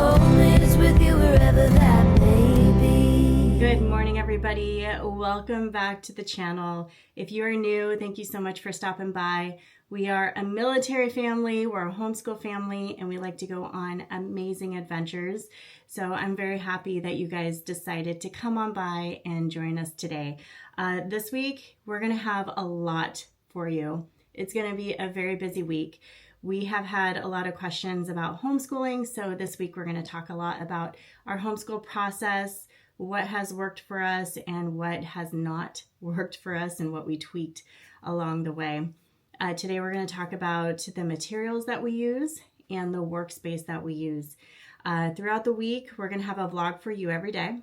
home is with you wherever that may be. Good morning, everybody. Welcome back to the channel. If you are new, thank you so much for stopping by. We are a military family, we're a homeschool family, and we like to go on amazing adventures. So I'm very happy that you guys decided to come on by and join us today. This week, we're going to have a lot for you. It's going to be a very busy week. We have had a lot of questions about homeschooling, so this week we're going to talk a lot about our homeschool process, what has worked for us and what has not worked for us, and what we tweaked along the way. Today we're going to talk about the materials that we use and the workspace that we use. Throughout the week, we're going to have a vlog for you every day.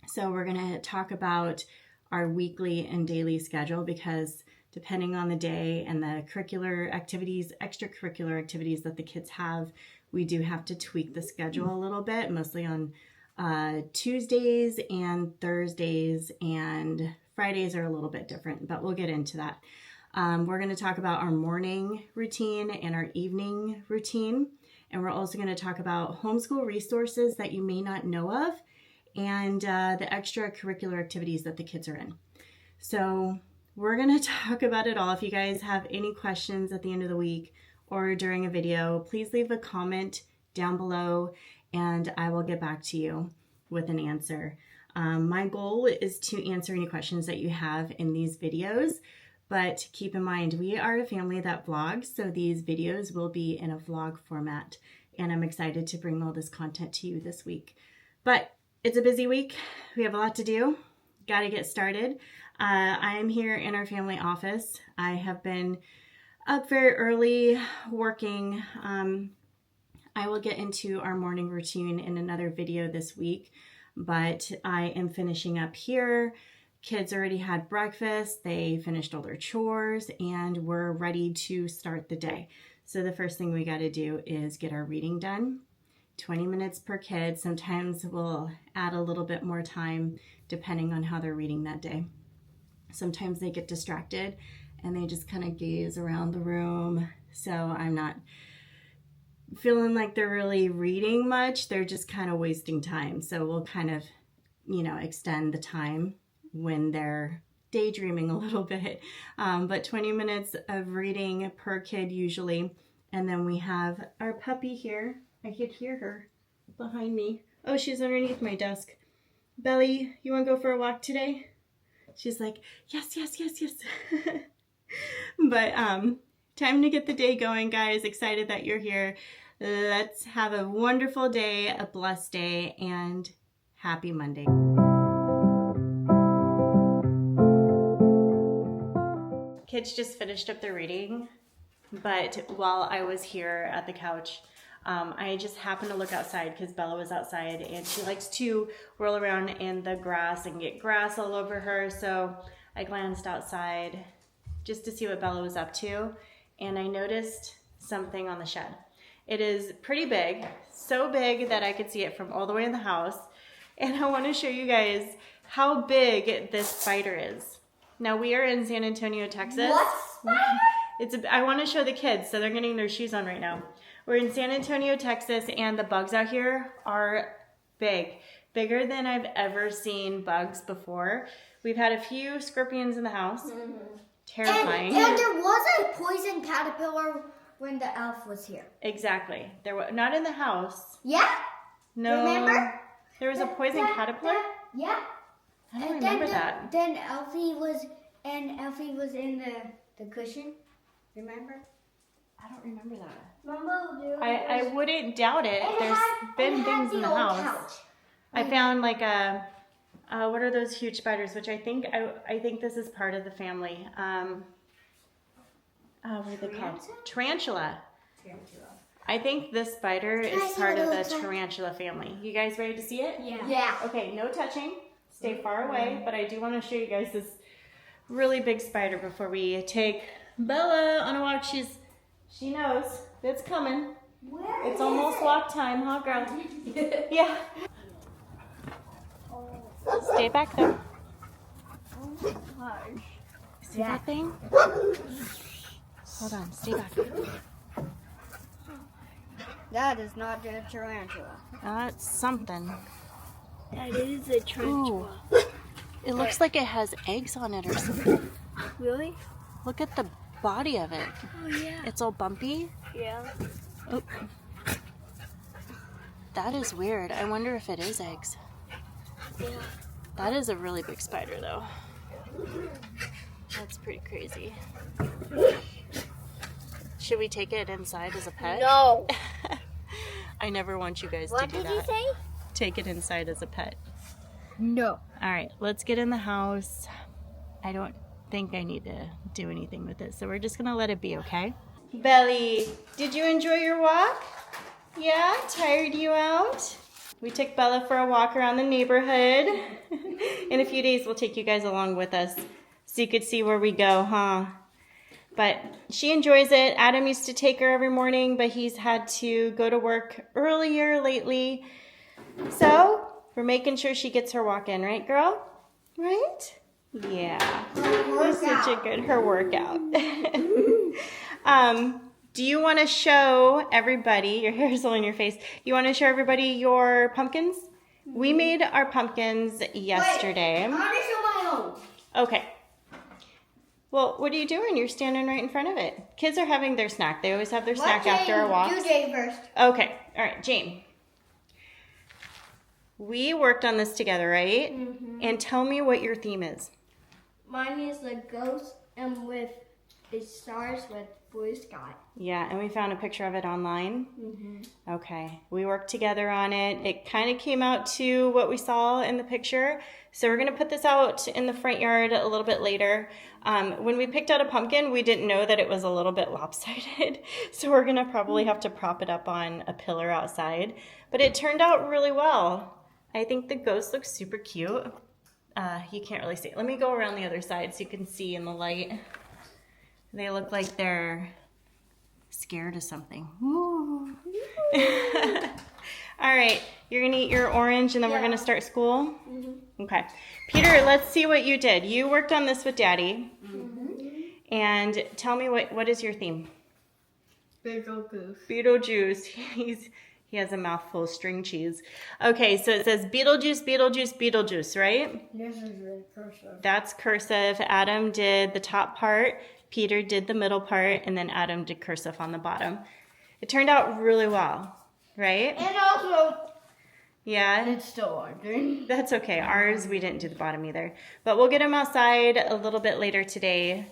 So we're going to talk about our weekly and daily schedule, because depending on the day and the curricular activities, extracurricular activities that the kids have, we do have to tweak the schedule a little bit, mostly on Tuesdays and Thursdays, and Fridays are a little bit different, but we'll get into that. We're going to talk about our morning routine and our evening routine, and we're also going to talk about homeschool resources that you may not know of, and the extracurricular activities that the kids are in. So we're going to talk about it all. If you guys have any questions at the end of the week or during a video, please leave a comment down below and I will get back to you with an answer. My goal is to answer any questions that you have in these videos, but keep in mind, we are a family that vlogs, so these videos will be in a vlog format, and I'm excited to bring all this content to you this week. But it's a busy week. We have a lot to do. Got to get started. I am here in our family office. I have been up very early working. I will get into our morning routine in another video this week, but I am finishing up here. Kids already had breakfast, they finished all their chores, and we're ready to start the day. So the first thing we got to do is get our reading done. 20 minutes per kid. Sometimes we'll add a little bit more time depending on how they're reading that day. Sometimes they get distracted and they just kind of gaze around the room. So I'm not feeling like they're really reading much. They're just kind of wasting time. So we'll kind of, extend the time when they're daydreaming a little bit. But 20 minutes of reading per kid usually. And then we have our puppy here. I could hear her behind me. Oh, she's underneath my desk. Belly, you want to go for a walk today? She's like, yes, yes, yes, yes. But time to get the day going, guys. Excited that you're here. Let's have a wonderful day, a blessed day, and happy Monday. Kids just finished up their reading, but while I was here at the couch, I just happened to look outside because Bella was outside and she likes to roll around in the grass and get grass all over her. So I glanced outside just to see what Bella was up to, and I noticed something on the shed. It is pretty big, so big that I could see it from all the way in the house. And I want to show you guys how big this spider is. Now we are in San Antonio, Texas. What spider? I want to show the kids, so they're getting their shoes on right now. We're in San Antonio, Texas, and the bugs out here are big. Bigger than I've ever seen bugs before. We've had a few scorpions in the house. Mm-hmm. Terrifying. And there was a poison caterpillar when the elf was here. Exactly. There was not in the house. Yeah? No. Remember? There was a poison caterpillar? Yeah. I don't remember that. Then Elfie was in the cushion. Remember? I don't remember that. Remember? I wouldn't doubt it. There's been things in the house. Couch. I found like what are those huge spiders? Which I think this is part of the family. What are they called? Tarantula. I think this spider is part of the tarantula family. You guys ready to see it? Yeah. Okay, no touching. Stay far away, but I do want to show you guys this really big spider before we take Bella on a walk. She knows it's coming. It's almost walk time, huh, girl? Yeah. Stay back there. Oh my gosh. See that thing? Hold on, stay back. That is not a tarantula. That's something. That is a tarantula. Ooh. It looks like it has eggs on it or something. Really? Look at the body of it. Oh yeah. It's all bumpy. Yeah. Oh. That is weird. I wonder if it is eggs. Yeah. That is a really big spider though. That's pretty crazy. Should we take it inside as a pet? No. I never want you guys What to do did that. you say? Take it inside as a pet. No. All right, let's get in the house. I don't think I need to do anything with it, so we're just gonna let it be, okay? Belly, did you enjoy your walk? Yeah, tired you out? We took Bella for a walk around the neighborhood. In a few days, we'll take you guys along with us so you could see where we go, huh? But she enjoys it. Adam used to take her every morning, but he's had to go to work earlier lately. So we're making sure she gets her walk in, right, girl? Right? Yeah. You're such a good, her workout. Do you want to show everybody, your hair is all in your face, you want to show everybody your pumpkins? We made our pumpkins yesterday. Wait, I want to show my own. Okay. Well, what are you doing? You're standing right in front of it. Kids are having their snack. They always have their snack after a walk. Do Jane first. Okay. All right, Jane. We worked on this together, right? Mm-hmm. And tell me what your theme is. Mine is the ghost and with the stars with blue sky. Yeah, and we found a picture of it online. Mm-hmm. Okay, we worked together on it. It kind of came out to what we saw in the picture. So we're going to put this out in the front yard a little bit later. When we picked out a pumpkin, we didn't know that it was a little bit lopsided. So we're going to probably have to prop it up on a pillar outside. But it turned out really well. I think the ghost looks super cute. You can't really see it. Let me go around the other side so you can see in the light. They look like they're scared of something. Ooh. All right, you're gonna eat your orange and then we're gonna start school? Mm-hmm. Okay. Peter, let's see what you did. You worked on this with Daddy. Mm-hmm. And tell me what is your theme? Beetlejuice. Beetlejuice. He has a mouthful of string cheese. Okay, so it says Beetlejuice, Beetlejuice, Beetlejuice, right? This is in cursive. That's cursive. Adam did the top part, Peter did the middle part, and then Adam did cursive on the bottom. It turned out really well, right? And also, Yeah, It's still working. that's okay. Ours, we didn't do the bottom either. But we'll get them outside a little bit later today.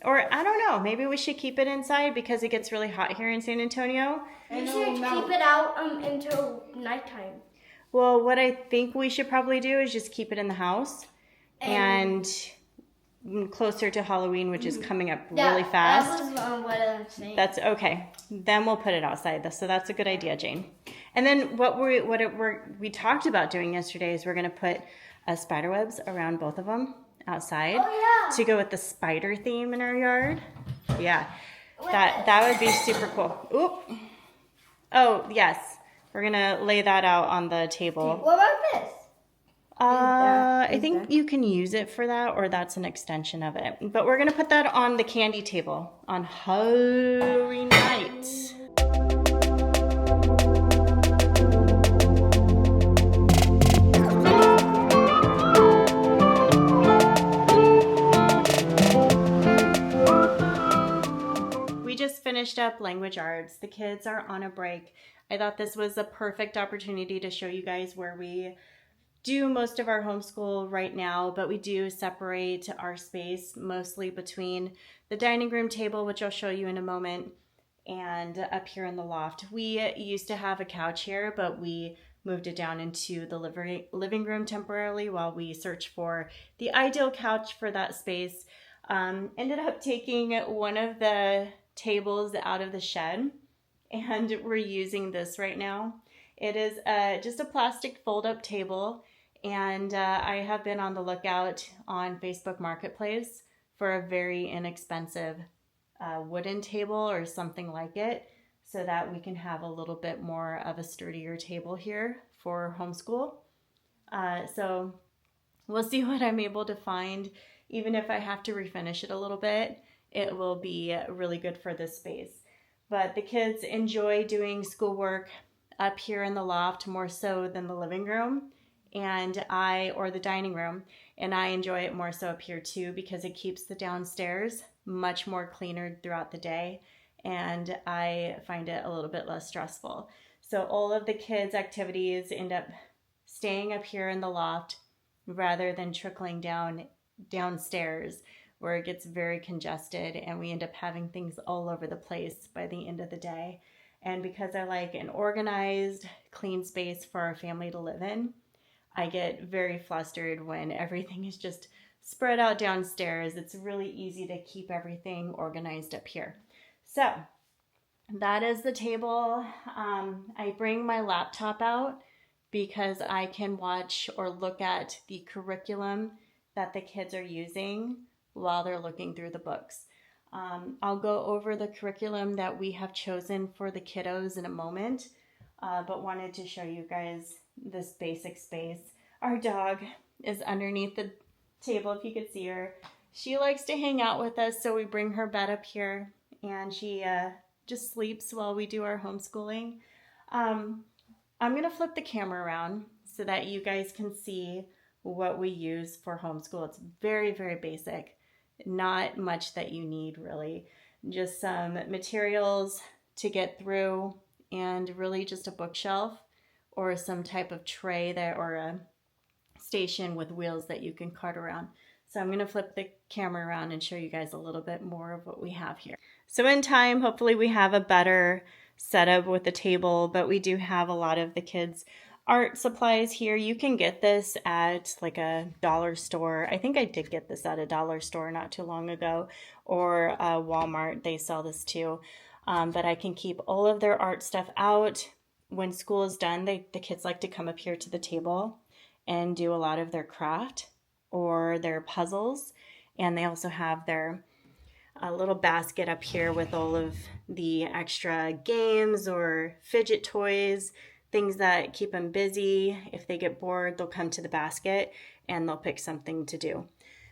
Or I don't know, maybe we should keep it inside because it gets really hot here in San Antonio. you should keep it out until nighttime. Well, what I think we should probably do is just keep it in the house and closer to Halloween, which is coming up really fast. That was what I'm saying. That's okay. Then we'll put it outside. So that's a good idea, Jane. And then what we talked about doing yesterday is we're going to put spider webs around both of them outside to go with the spider theme in our yard. Yeah, that would be super cool. Oop. Oh, yes. We're going to lay that out on the table. What about this? I think you can use it for that, or that's an extension of it. But we're going to put that on the candy table on Halloween night. We just finished up language arts. The kids are on a break. I thought this was a perfect opportunity to show you guys where we do most of our homeschool right now, but we do separate our space mostly between the dining room table, which I'll show you in a moment, and up here in the loft. We used to have a couch here, but we moved it down into the living room temporarily while we search for the ideal couch for that space. Ended up taking one of the tables out of the shed, and we're using this right now. It is just a plastic fold-up table, and I have been on the lookout on Facebook Marketplace for a very inexpensive wooden table or something like it, so that we can have a little bit more of a sturdier table here for homeschool. So we'll see what I'm able to find. Even if I have to refinish it a little bit, it will be really good for this space. But the kids enjoy doing schoolwork up here in the loft more so than the living room or the dining room. And I enjoy it more so up here too because it keeps the downstairs much more cleaner throughout the day. And I find it a little bit less stressful. So all of the kids' activities end up staying up here in the loft rather than trickling downstairs where it gets very congested and we end up having things all over the place by the end of the day. And because I like an organized, clean space for our family to live in, I get very flustered when everything is just spread out downstairs. It's really easy to keep everything organized up here. So that is the table. I bring my laptop out because I can watch or look at the curriculum that the kids are using while they're looking through the books. I'll go over the curriculum that we have chosen for the kiddos in a moment, but wanted to show you guys this basic space. Our dog is underneath the table, if you could see her. She likes to hang out with us, so we bring her bed up here, and she just sleeps while we do our homeschooling. I'm going to flip the camera around so that you guys can see what we use for homeschool. It's very, very basic. Not much that you need really. Just some materials to get through and really just a bookshelf or some type of tray or a station with wheels that you can cart around. So I'm going to flip the camera around and show you guys a little bit more of what we have here. So in time, hopefully we have a better setup with the table, but we do have a lot of the kids' art supplies here. You can get this at like a dollar store. I think I did get this at a dollar store not too long ago, or Walmart. They sell this too. But I can keep all of their art stuff out. When school is done, the kids like to come up here to the table and do a lot of their craft or their puzzles. And they also have their little basket up here with all of the extra games or fidget toys, things that keep them busy. If they get bored, they'll come to the basket and they'll pick something to do.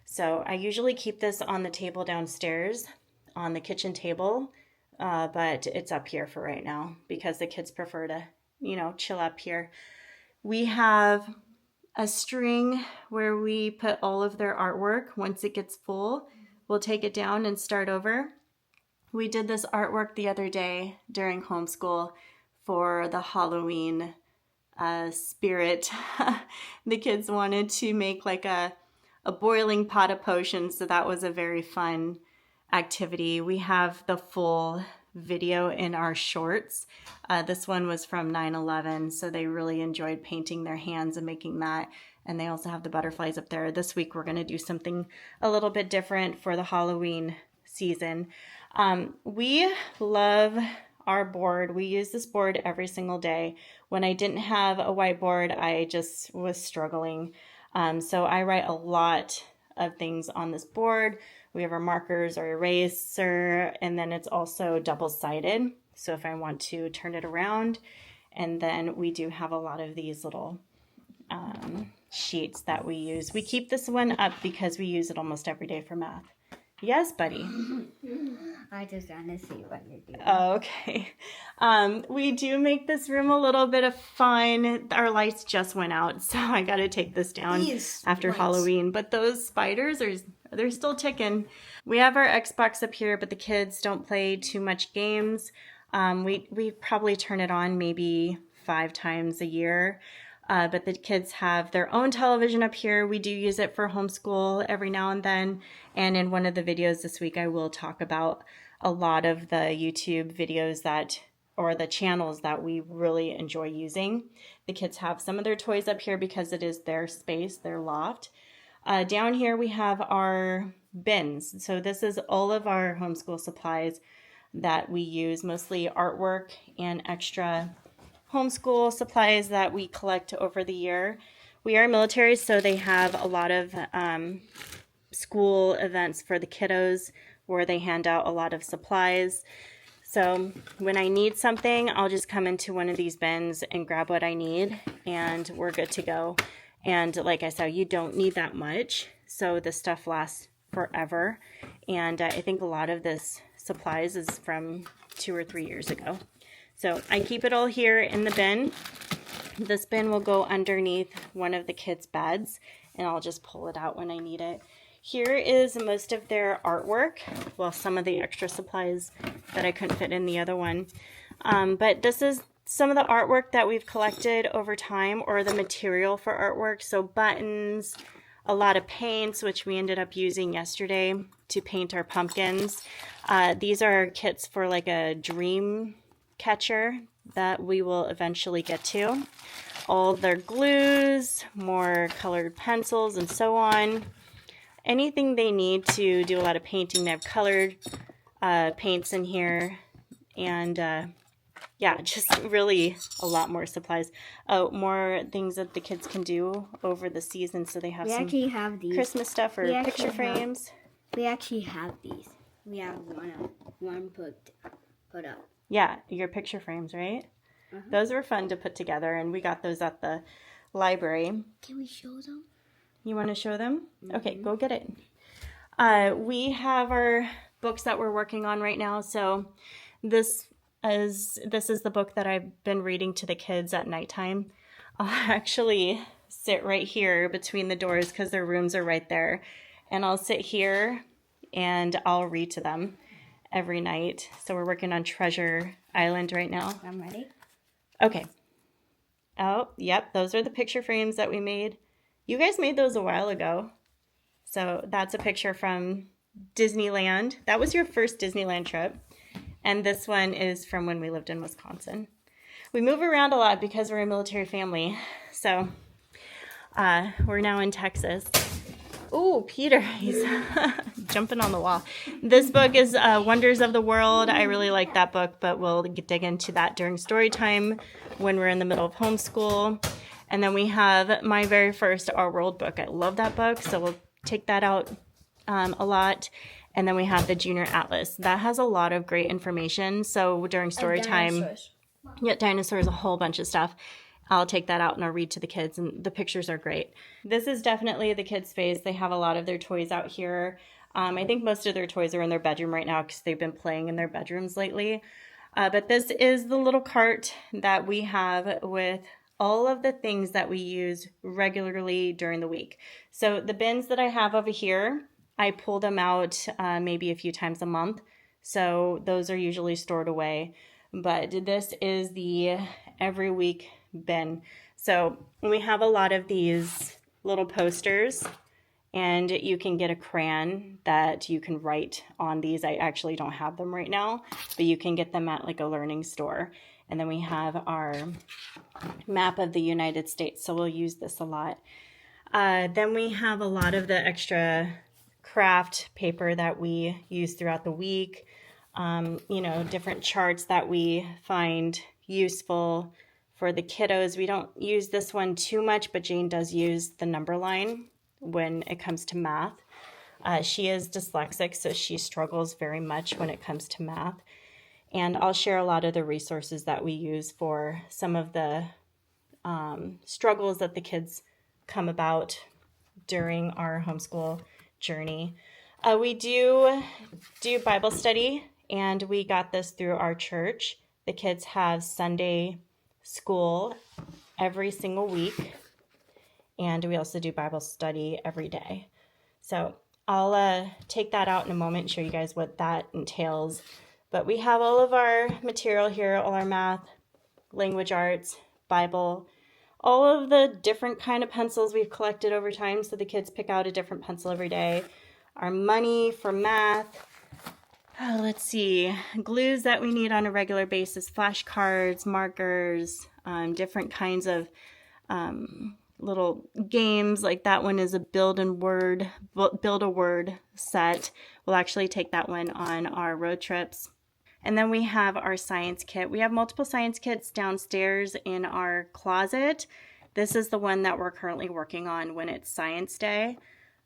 So I usually keep this on the table downstairs on the kitchen table, but it's up here for right now because the kids prefer to, chill up here. We have a string where we put all of their artwork. Once it gets full, we'll take it down and start over. We did this artwork the other day during homeschool for the Halloween spirit. The kids wanted to make like a boiling pot of potions, so that was a very fun activity. We have the full video in our shorts. This one was from 9/11, so they really enjoyed painting their hands and making that. And they also have the butterflies up there. This week we're going to do something a little bit different for the Halloween season. We love our board. We use this board every single day. When I didn't have a whiteboard, I just was struggling. So I write a lot of things on this board. We have our markers, our eraser, and then it's also double-sided. So if I want to turn it around, and then we do have a lot of these little sheets that we use. We keep this one up because we use it almost every day for math. Yes, buddy? I just want to see what you're doing. Oh, okay. We do make this room a little bit of fun. Our lights just went out, so I got to take this down after Halloween. But those spiders, they're still ticking. We have our Xbox up here, but the kids don't play too much games. We probably turn it on maybe 5 times a year. But the kids have their own television up here. We do use it for homeschool every now and then. And in one of the videos this week, I will talk about a lot of the YouTube videos or the channels that we really enjoy using. The kids have some of their toys up here because it is their space, their loft. Down here we have our bins. So this is all of our homeschool supplies that we use, mostly artwork and extra homeschool supplies that we collect over the year. We are military, so they have a lot of school events for the kiddos where they hand out a lot of supplies. So when I need something, I'll just come into one of these bins and grab what I need, and we're good to go. And like I said, you don't need that much, so this stuff lasts forever. And I think a lot of this supplies is from 2 or 3 years ago. So I keep it all here in the bin. This bin will go underneath one of the kids' beds, and I'll just pull it out when I need it. Here is most of their artwork, well, some of the extra supplies that I couldn't fit in the other one. But this is some of the artwork that we've collected over time, or the material for artwork. So buttons, a lot of paints, which we ended up using yesterday to paint our pumpkins. These are kits for like a dream catcher that we will eventually get to. All their glues, more colored pencils, and so on. Anything they need to do a lot of painting. They have colored paints in here, and yeah, just really a lot more supplies. Oh, more things that the kids can do over the season. So they have We some actually have these. Christmas stuff or picture frames. We actually have these. We have one put up. Yeah, your picture frames, right? Those were fun to put together, and we got those at the library. Can we show them? You want to show them? Okay, go get it. We have our books that we're working on right now. So this is the book that I've been reading to the kids at nighttime. I'll actually sit right here between the doors because their rooms are right there. And I'll sit here and I'll read to them every night. So we're working on Treasure Island right now. I'm ready. Okay. Oh, yep. Those are the picture frames that we made. You guys made those a while ago. So that's a picture from Disneyland. That was your first Disneyland trip. And this one is from when we lived in Wisconsin. We move around a lot because we're a military family. So we're now in Texas. Oh, Peter, he's jumping on the wall. This book is Wonders of the World. I really like that book, but we'll dig into that during story time when we're in the middle of homeschool. And then we have my very first Our World book. I love that book, so we'll take that out a lot. And then we have the Junior Atlas. That has a lot of great information. So during story time, yeah, dinosaurs, a whole bunch of stuff. I'll take that out and I'll read to the kids, and the pictures are great. This is definitely the kids' space. They have a lot of their toys out here. I think most of their toys are in their bedroom right now because they've been playing in their bedrooms lately. But this is the little cart that we have with all of the things that we use regularly during the week. So the bins that I have over here, I pull them out maybe a few times a month. So those are usually stored away. But this is the every week bin. So we have a lot of these little posters, and you can get a crayon that you can write on these. I actually don't have them right now, but you can get them at like a learning store. And then we have our map of the United States, so we'll use this a lot. Then we have a lot of the extra craft paper that we use throughout the week. Different charts that we find useful for the kiddos. We don't use this one too much, but Jane does use the number line when it comes to math. She is dyslexic, so she struggles very much when it comes to math. And I'll share a lot of the resources that we use for some of the struggles that the kids come about during our homeschool journey. We do Bible study, and we got this through our church. The kids have Sunday school every single week, and we also do Bible study every day. So I'll take that out in a moment and show you guys what that entails. But we have all of our material here, all our math, language arts, Bible, all of the different kind of pencils we've collected over time, so the kids pick out a different pencil every day. Our money for math. Let's see, glues that we need on a regular basis, flashcards, markers, different kinds of little games. Like that one is a build a word set. We'll actually take that one on our road trips. And then we have our science kit. We have multiple science kits downstairs in our closet. This is the one that we're currently working on when it's Science Day.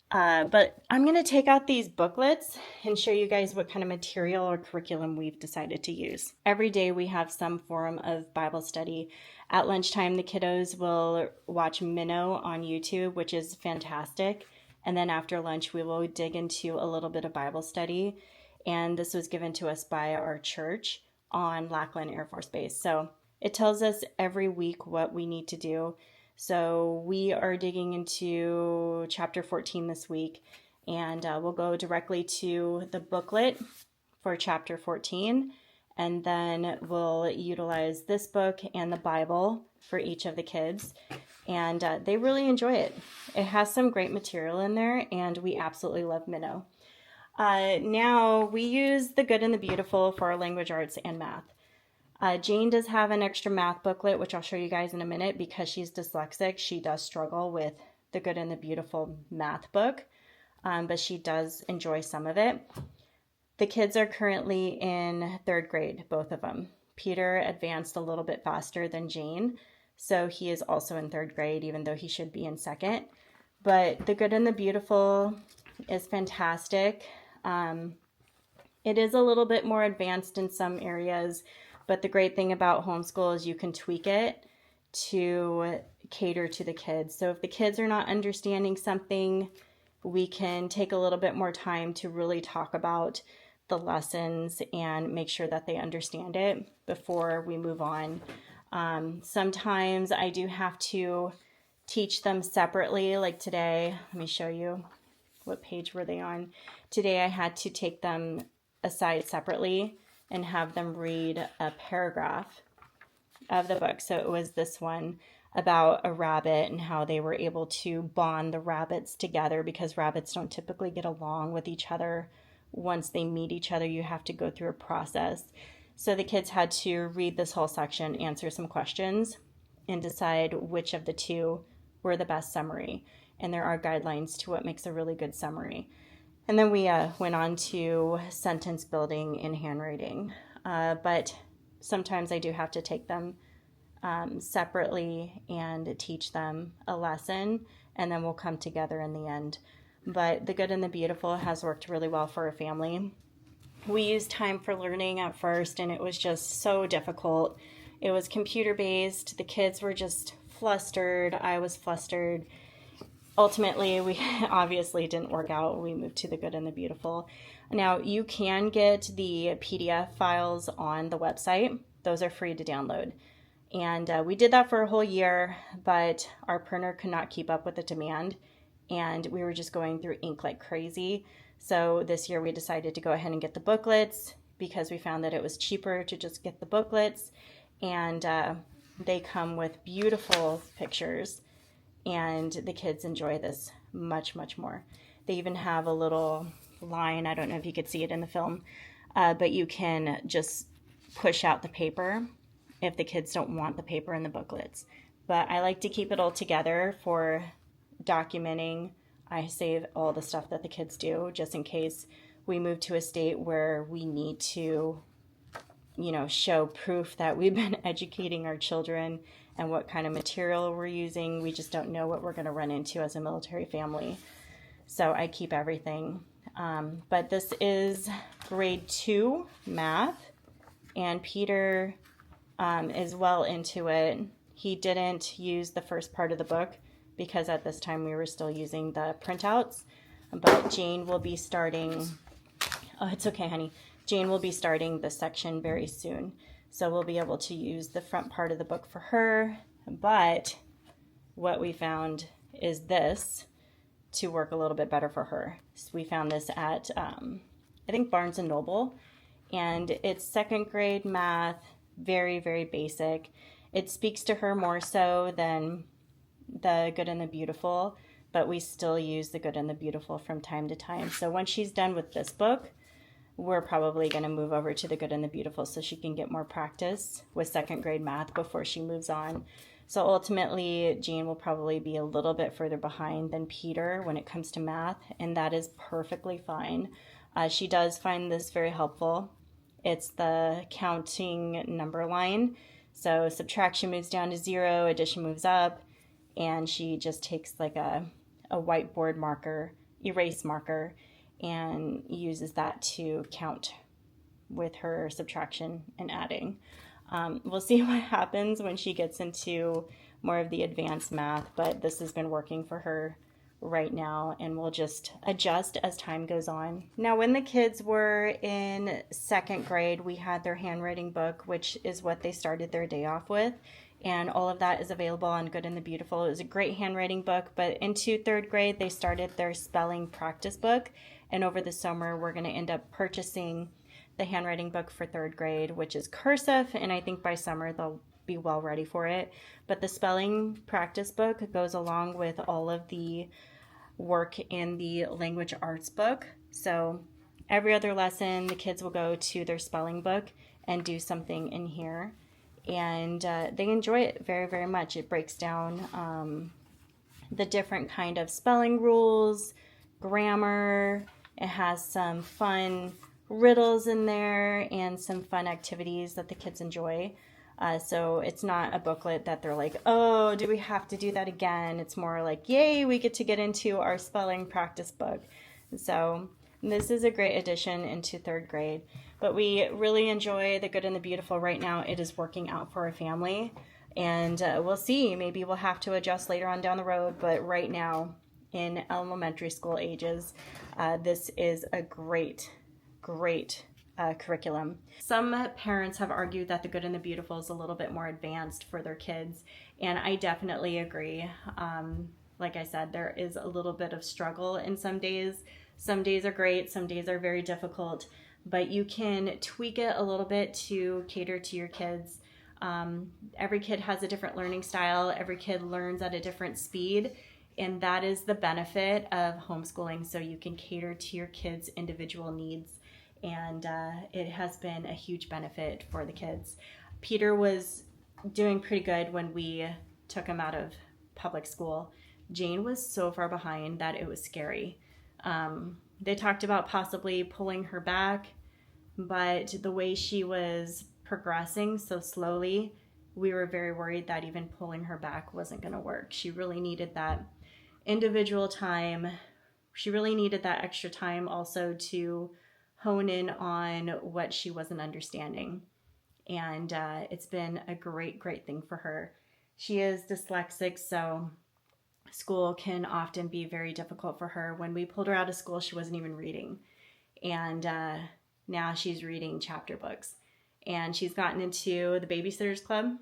But I'm going to take out these booklets and show you guys what kind of material or curriculum we've decided to use. Every day we have some form of Bible study. At lunchtime, the kiddos will watch Minnow on YouTube, which is fantastic. And then after lunch, we will dig into a little bit of Bible study. And this was given to us by our church. on Lackland Air Force Base. So it tells us every week what we need to do. So we are digging into chapter 14 this week, and we'll go directly to the booklet for chapter 14, and then we'll utilize this book and the Bible for each of the kids, and they really enjoy it. It has some great material in there, and we absolutely love Minnow. Now we use the Good and the Beautiful for our language arts and math. Jane does have an extra math booklet, which I'll show you guys in a minute. Because she's dyslexic, she does struggle with the Good and the Beautiful math book, but she does enjoy some of it. The kids are currently in 3rd grade, both of them. Peter advanced a little bit faster than Jane, so he is also in 3rd grade, even though he should be in 2nd. But the Good and the Beautiful is fantastic. It is a little bit more advanced in some areas, but the great thing about homeschool is you can tweak it to cater to the kids. So if the kids are not understanding something, we can take a little bit more time to really talk about the lessons and make sure that they understand it before we move on. Sometimes I do have to teach them separately. Like today, let me show you. What page were they on? Today I had to take them aside separately and have them read a paragraph of the book. So it was this one about a rabbit and how they were able to bond the rabbits together, because rabbits don't typically get along with each other. Once they meet each other, you have to go through a process. So the kids had to read this whole section, answer some questions, and decide which of the two were the best summary. And there are guidelines to what makes a really good summary. And then we went on to sentence building and handwriting. But sometimes I do have to take them separately and teach them a lesson, and then we'll come together in the end. But the Good and the Beautiful has worked really well for our family. We used Time for Learning at first, and it was just so difficult. It was computer-based. The kids were just flustered. I was flustered. Ultimately, we obviously didn't work out. We moved to the Good and the Beautiful. Now, you can get the PDF files on the website. Those are free to download. And we did that for a whole year, but our printer could not keep up with the demand, and we were just going through ink like crazy. So this year we decided to go ahead and get the booklets, because we found that it was cheaper to just get the booklets, and they come with beautiful pictures. And the kids enjoy this much, much more. They even have a little line, I don't know if you could see it in the film, but you can just push out the paper if the kids don't want the paper in the booklets. But I like to keep it all together for documenting. I save all the stuff that the kids do, just in case we move to a state where we need to, show proof that we've been educating our children and what kind of material we're using. We just don't know what we're going to run into as a military family. So I keep everything. But this is grade 2 math, and Peter is well into it. He didn't use the first part of the book because at this time we were still using the printouts. But Jane will be starting, oh, it's okay, honey. Jane will be starting this section very soon. So we'll be able to use the front part of the book for her. But what we found is this to work a little bit better for her. So we found this at, I think, Barnes & Noble. And it's 2nd grade math, very, very basic. It speaks to her more so than the Good and the Beautiful, but we still use the Good and the Beautiful from time to time. So when she's done with this book, we're probably going to move over to the Good and the Beautiful so she can get more practice with 2nd grade math before she moves on. So ultimately, Jane will probably be a little bit further behind than Peter when it comes to math, and that is perfectly fine. She does find this very helpful. It's the counting number line. So subtraction moves down to 0, addition moves up, and she just takes like a whiteboard marker, erase marker, and uses that to count with her subtraction and adding. We'll see what happens when she gets into more of the advanced math, but this has been working for her right now, and we'll just adjust as time goes on. Now, when the kids were in 2nd grade, we had their handwriting book, which is what they started their day off with. And all of that is available on Good and the Beautiful. It was a great handwriting book, but into 3rd grade, they started their spelling practice book. And over the summer, we're going to end up purchasing the handwriting book for 3rd grade, which is cursive. And I think by summer, they'll be well ready for it. But the spelling practice book goes along with all of the work in the language arts book. So every other lesson, the kids will go to their spelling book and do something in here. And they enjoy it very, very much. It breaks down the different kind of spelling rules, grammar. It has some fun riddles in there and some fun activities that the kids enjoy. So it's not a booklet that they're like, oh, do we have to do that again? It's more like, yay, we get to get into our spelling practice book. So this is a great addition into 3rd grade. But we really enjoy the Good and the Beautiful right now. It is working out for our family. And we'll see. Maybe we'll have to adjust later on down the road. But right now, in elementary school ages, this is a great curriculum. Some parents have argued that the Good and the Beautiful is a little bit more advanced for their kids, and I definitely agree. Like I said, there is a little bit of struggle in some days. Some days are great, some days are very difficult, but you can tweak it a little bit to cater to your kids. Every kid has a different learning style. Every kid learns at a different speed, and that is the benefit of homeschooling, so you can cater to your kids' individual needs. And it has been a huge benefit for the kids. Peter was doing pretty good when we took him out of public school. Jane was so far behind that it was scary. They talked about possibly pulling her back, but the way she was progressing so slowly, we were very worried that even pulling her back wasn't going to work. She really needed that individual time. She really needed that extra time also to hone in on what she wasn't understanding. And it's been a great thing for her. She is dyslexic, so school can often be very difficult for her. When we pulled her out of school, she wasn't even reading. And now she's reading chapter books. And she's gotten into the Babysitters Club,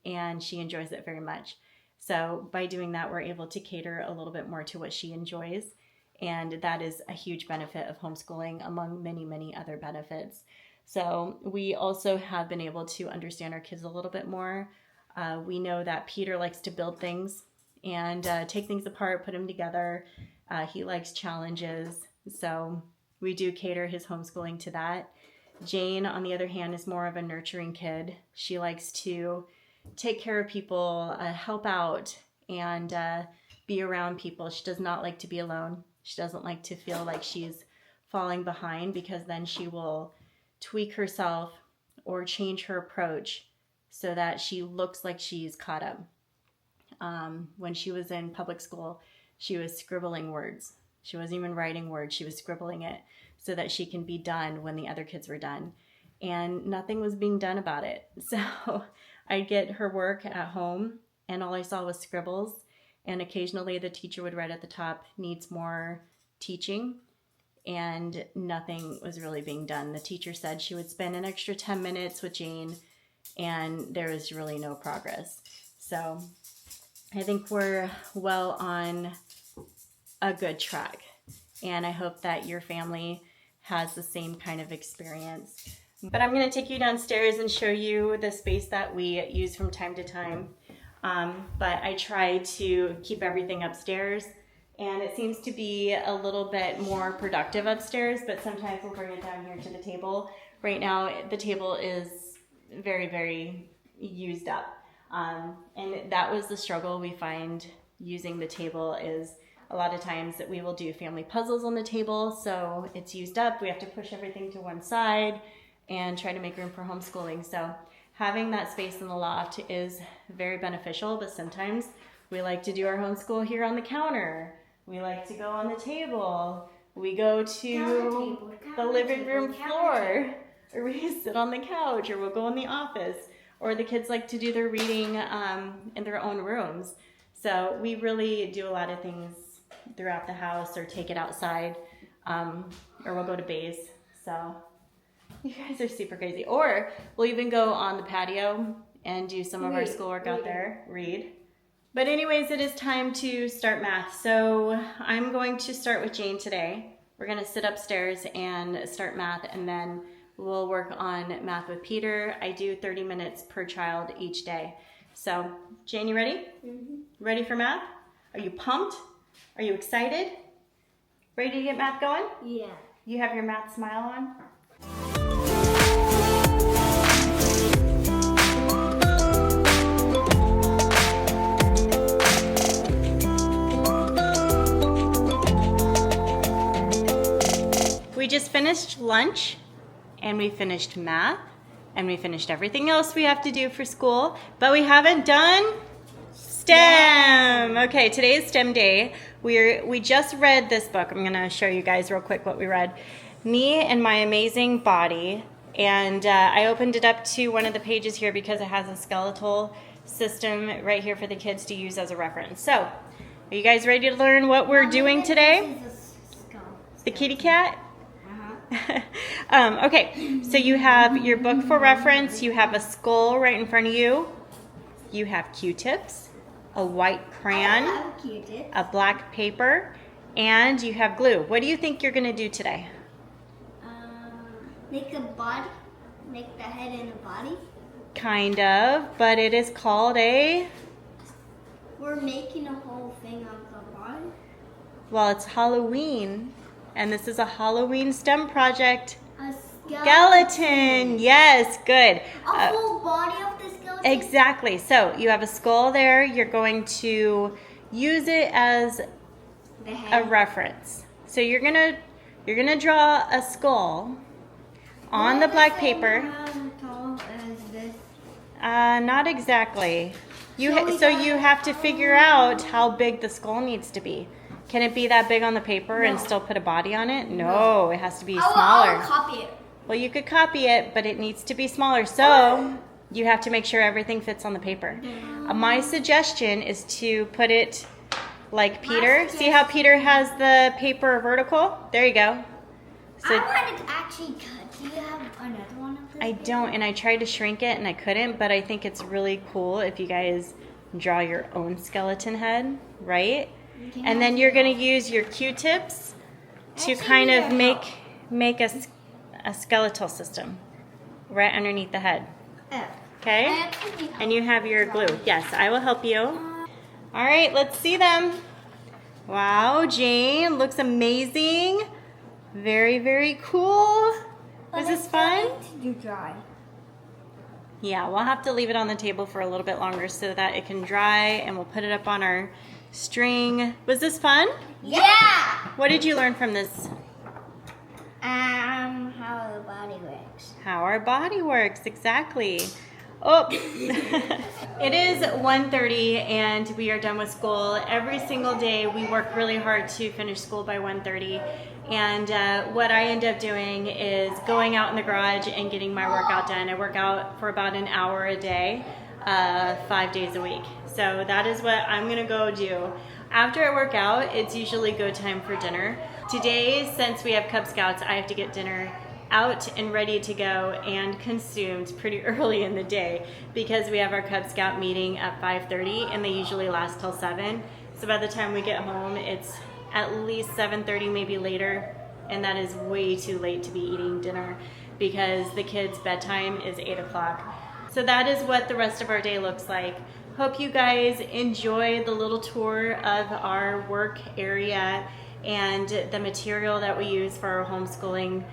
and she enjoys it very much. So by doing that, we're able to cater a little bit more to what she enjoys. And that is a huge benefit of homeschooling, among many other benefits. So we also have been able to understand our kids a little bit more. We know that Peter likes to build things and take things apart, put them together. He likes challenges. So we do cater his homeschooling to that. Jane, on the other hand, is more of a nurturing kid. She likes to take care of people, help out, and be around people. She does not like to be alone. She doesn't like to feel like she's falling behind, because then she will tweak herself or change her approach so that she looks like she's caught up. When she was in public school, she was scribbling words. She wasn't even writing words. She was scribbling it so that she can be done when the other kids were done. And nothing was being done about it. So I'd get her work at home, and all I saw was scribbles. And occasionally the teacher would write at the top, needs more teaching, and nothing was really being done. The teacher said she would spend an extra 10 minutes with Jane, and there was really no progress. So I think we're well on a good track, and I hope that your family has the same kind of experience. But I'm going to take you downstairs and show you the space that we use from time to time. But I try to keep everything upstairs, and it seems to be a little bit more productive upstairs, but sometimes we'll bring it down here to the table. Right now, the table is very used up. And that was the struggle we find using the table, is a lot of times that we will do family puzzles on the table, so it's used up. We have to push everything to one side and try to make room for homeschooling. So having that space in the loft is very beneficial, but sometimes we like to do our homeschool here on the counter. We like to go on the table. We go to the living room floor, or we sit on the couch, or we'll go in the office, or the kids like to do their reading in their own rooms. So we really do a lot of things throughout the house or take it outside, or we'll go to Bays. So you guys are super crazy. Or we'll even go on the patio and do some of our schoolwork out there, read. But anyways, it is time to start math. So I'm going to start with Jane today. We're gonna sit upstairs and start math, and then we'll work on math with Peter. I do 30 minutes per child each day. So Jane, you ready? Mm-hmm. Ready for math? Are you pumped? Are you excited? Ready to get math going? Yeah. You have your math smile on? We just finished lunch, and we finished math, and we finished everything else we have to do for school, but we haven't done STEM. Okay, today is STEM day. We just read this book. I'm gonna show you guys real quick what we read. Me and My Amazing Body. And I opened it up to one of the pages here because it has a skeletal system right here for the kids to use as a reference. So, are you guys ready to learn what we're doing today? The kitty cat? Okay, so you have your book for reference, you have a skull right in front of you, you have Q-tips, a white crayon, a black paper, and you have glue. What do you think you're going to do today? Make a body, make the head and a body. Kind of, but it is called a... We're making a whole thing of the body. Well, it's Halloween, and this is a Halloween STEM project. A Skeleton! Yes, good. A full body of the skeleton? Exactly. So you have a skull there. You're going to use it as a reference. So you're gonna draw a skull on the black paper. How tall is this? Not exactly. So you have to figure out how big the skull needs to be. Can it be that big on the paper and still put a body on it? No, it has to be smaller. I'll copy it. Well, you could copy it, but it needs to be smaller. So you have to make sure everything fits on the paper. My suggestion is to put it like Peter. See how Peter has the paper vertical? There you go. So I wanted to actually cut. Do you have another one of this? I don't, and I tried to shrink it and I couldn't, but I think it's really cool if you guys draw your own skeleton head, right? And then you're going to use your Q-tips to kind of make a skeletal system right underneath the head. Okay? And you have your glue. Yes, I will help you. All right, let's see them. Wow, Jane, looks amazing. Very, very cool. Was this fun? You dry. Yeah, we'll have to leave it on the table for a little bit longer so that it can dry, and we'll put it up on our string. Was this fun? Yeah! What did you learn from this? How the body works. How our body works, exactly. Oh, it is 1:30 and we are done with school. Every single day we work really hard to finish school by 1:30. And what I end up doing is going out in the garage and getting my workout done. I work out for about an hour a day, 5 days a week. So that is what I'm gonna go do. After I work out, it's usually go time for dinner. Today, since we have Cub Scouts, I have to get dinner out and ready to go and consumed pretty early in the day because we have our Cub Scout meeting at 5:30 and they usually last till 7. So by the time we get home, it's at least 7:30, maybe later, and that is way too late to be eating dinner because the kids' bedtime is 8 o'clock. So that is what the rest of our day looks like. Hope you guys enjoy the little tour of our work area and the material that we use for our homeschooling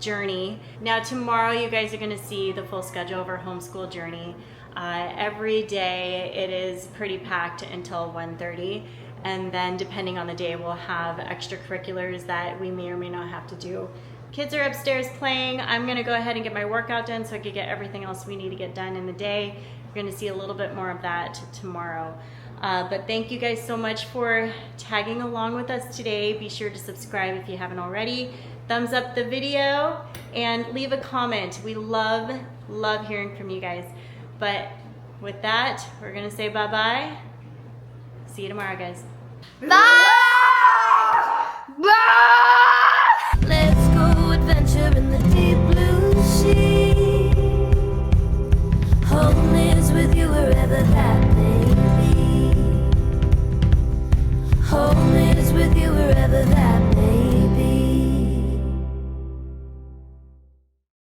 journey. Now tomorrow you guys are going to see the full schedule of our homeschool journey. Every day it is pretty packed until 1:30, and then depending on the day we'll have extracurriculars that we may or may not have to do. Kids are upstairs playing. I'm going to go ahead and get my workout done so I can get everything else we need to get done in the day. You're going to see a little bit more of that tomorrow. But thank you guys so much for tagging along with us today. Be sure to subscribe if you haven't already. Thumbs up the video and leave a comment. We love hearing from you guys. But with that, we're gonna say bye-bye. See you tomorrow, guys. Bye! Bye!